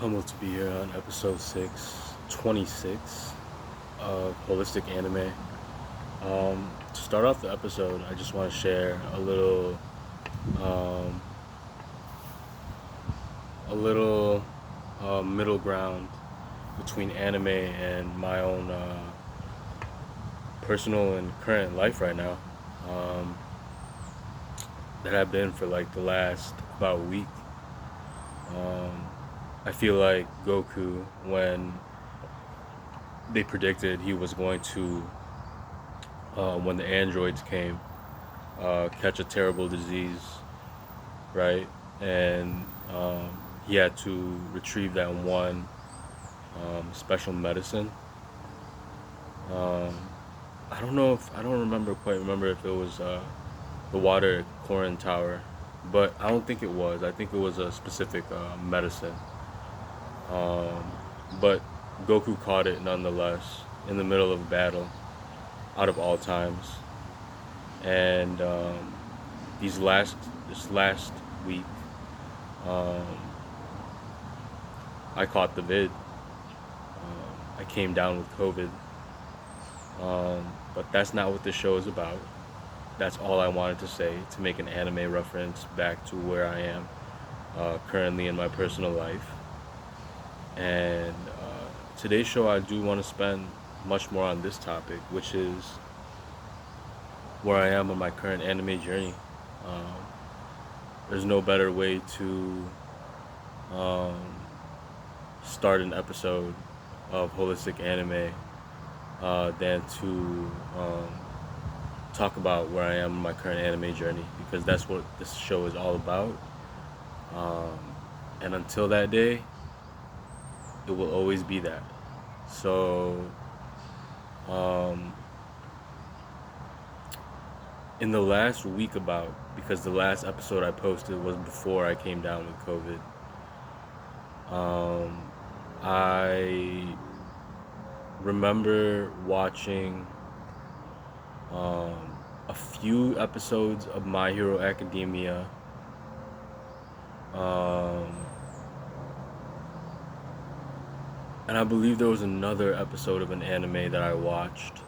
Humbled to be here on episode 26 of Holistic Anime. To start off the episode, I just want to share um, a little middle ground between anime and my own personal and current life right now. Um, that I've been for like the last about week. Um, I feel like Goku, when they predicted he was going to, when the androids came, catch a terrible disease, right? And he had to retrieve that one special medicine. Um, I don't remember if it was the water Korin Tower, but I don't think it was. I think it was a specific medicine. Um, but Goku caught it nonetheless in the middle of battle, out of all times. And these last this last week, um, I caught the vid. I came down with COVID, but that's not what this show is about. That's all I wanted to say, to make an anime reference back to where I am currently in my personal life. And today's show, I do want to spend much more on this topic, which is where I am on my current anime journey. Um, there's no better way to um, start an episode of Holistic Anime than to um, talk about where I am in my current anime journey, because that's what this show is all about. Um, and until that day, it will always be that. So, um, in the last week, because the last episode I posted was before I came down with COVID, I remember watching a few episodes of My Hero Academia. Um, and I believe there was another episode of an anime that I watched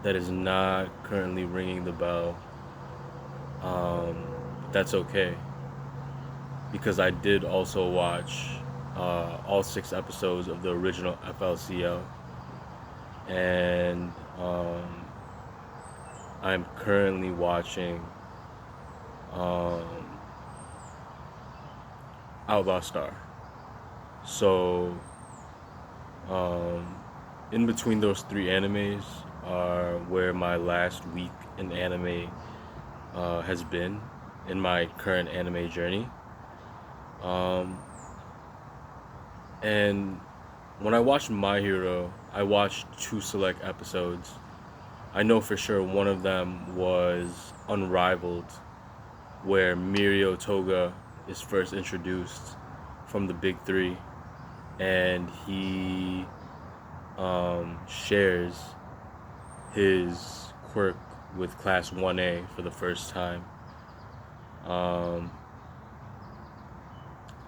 that is not currently ringing the bell. That's okay, because I did also watch all 6 episodes of the original FLCL, and I'm currently watching um, Outlaw Star. So, um, in between those 3 animes are where my last week in anime has been in my current anime journey. Um, and when I watched My Hero, I watched 2 select episodes. I know for sure one of them was Unrivaled, where Mirio Toga is first introduced from the big 3, and he shares his quirk with Class 1A for the first time. Um,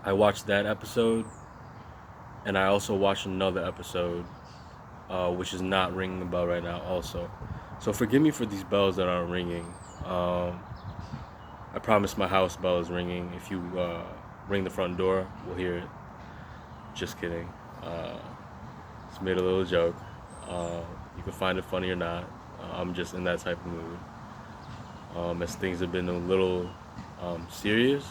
I watched that episode, and I also watched another episode, which is not ringing a bell right now also. So forgive me for these bells that aren't ringing. I promise my house bell is ringing. If you ring the front door, we'll hear it. Just kidding. Just made a little joke. You can find it funny or not. I'm just in that type of mood. As things have been a little serious,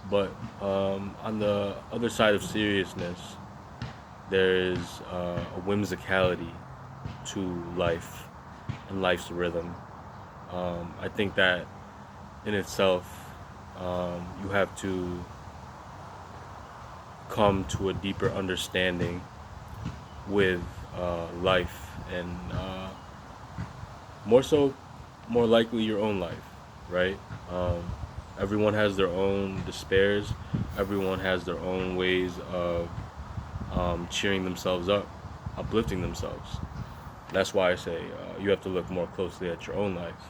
but on the other side of seriousness, there's a whimsicality to life and life's rhythm. I think that in itself, you have to come to a deeper understanding with life, and more likely your own life, right? Everyone has their own despairs. Everyone has their own ways of cheering themselves up, uplifting themselves. That's why I say you have to look more closely at your own life,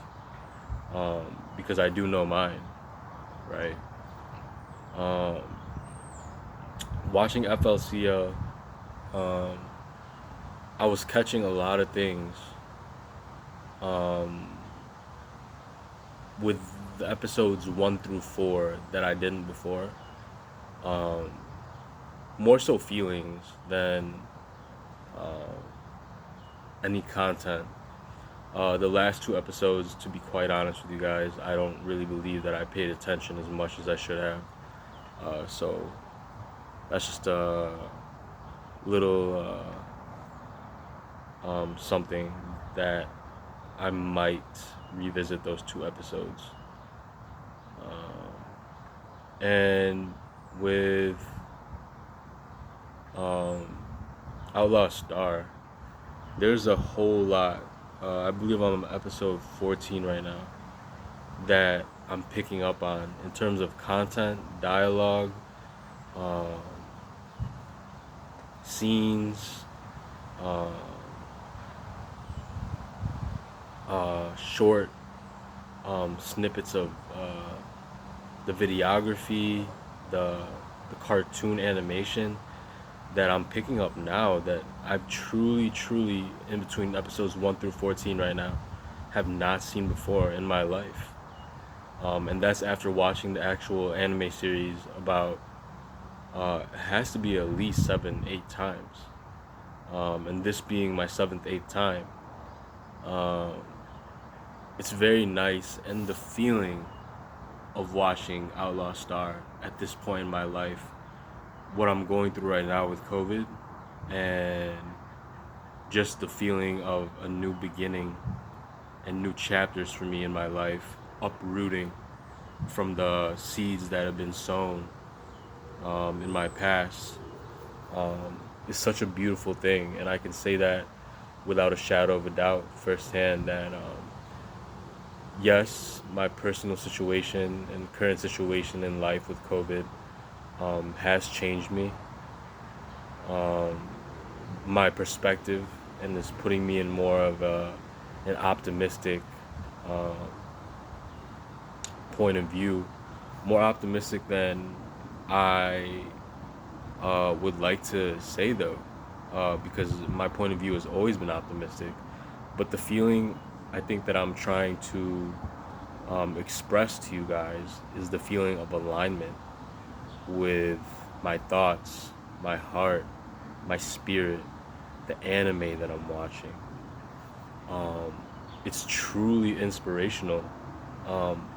because I do know mine, right? Um, watching FLCL, um, I was catching a lot of things um, with the episodes 1 through 4 that I didn't before. Um, More so feelings than uh, any content. The last 2 episodes, to be quite honest with you guys, I don't really believe that I paid attention as much as I should have. So that's just a little something that I might revisit those 2 episodes. And with um, Outlaw Star, there's a whole lot. I believe I'm on episode 14 right now that I'm picking up on in terms of content, dialogue, um, scenes, uh, short snippets of the videography, the the cartoon animation that I'm picking up now that I've truly in between episodes 1 through 14 right now have not seen before in my life. And that's after watching the actual anime series about it has to be at least 7, 8 times. And this being my seventh, eighth time, um, it's very nice, and the feeling of watching Outlaw Star at this point in my life, what I'm going through right now with COVID, and just the feeling of a new beginning and new chapters for me in my life, uprooting from the seeds that have been sown in my past, is such a beautiful thing. And I can say that without a shadow of a doubt firsthand that yes, my personal situation and current situation in life with COVID has changed me, um, my perspective, and is putting me in more of an optimistic uh, point of view, more optimistic than I would like to say though, because my point of view has always been optimistic. But the feeling I think that I'm trying to express to you guys is the feeling of alignment with my thoughts, my heart, my spirit, the anime that I'm watching. Um, it's truly inspirational, um,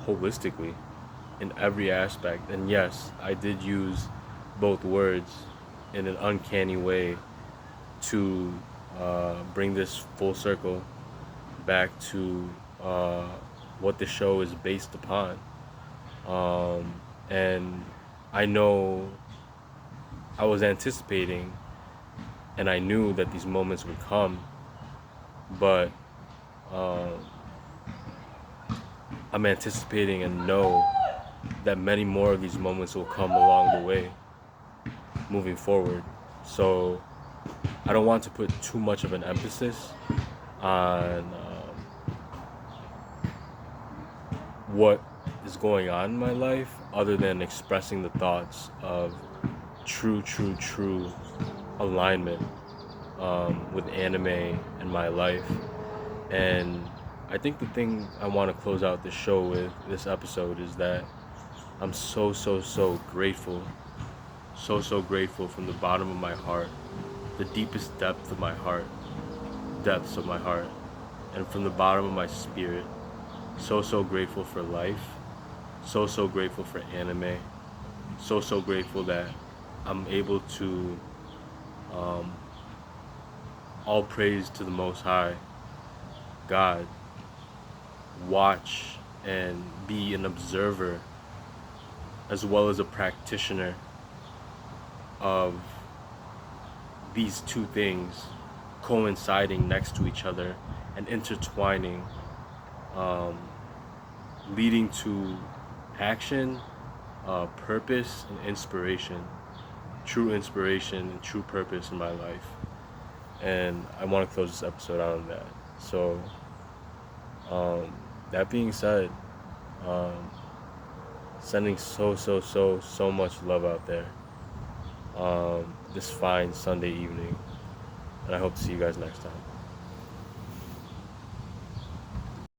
holistically, in every aspect. And yes, I did use both words in an uncanny way to bring this full circle back to uh, what the show is based upon. Um, and I know I was anticipating and I knew that these moments would come, but um, I'm anticipating and know that many more of these moments will come along the way moving forward. So I don't want to put too much of an emphasis on what is going on in my life other than expressing the thoughts of true alignment with anime in my life. And I think the thing I want to close out this show with, this episode, is that I'm so grateful, so grateful from the bottom of my heart, the deepest depths of my heart, and from the bottom of my spirit, so grateful for life, so grateful for anime, so grateful that I'm able to, um, all praise to the Most High, God, watch and be an observer as well as a practitioner of these two things coinciding next to each other and intertwining, um, leading to action, purpose, and true inspiration and true purpose in my life. And I want to close this episode out on that. So, um, that being said, um, sending so much love out there. this fine Sunday evening. And I hope to see you guys next time.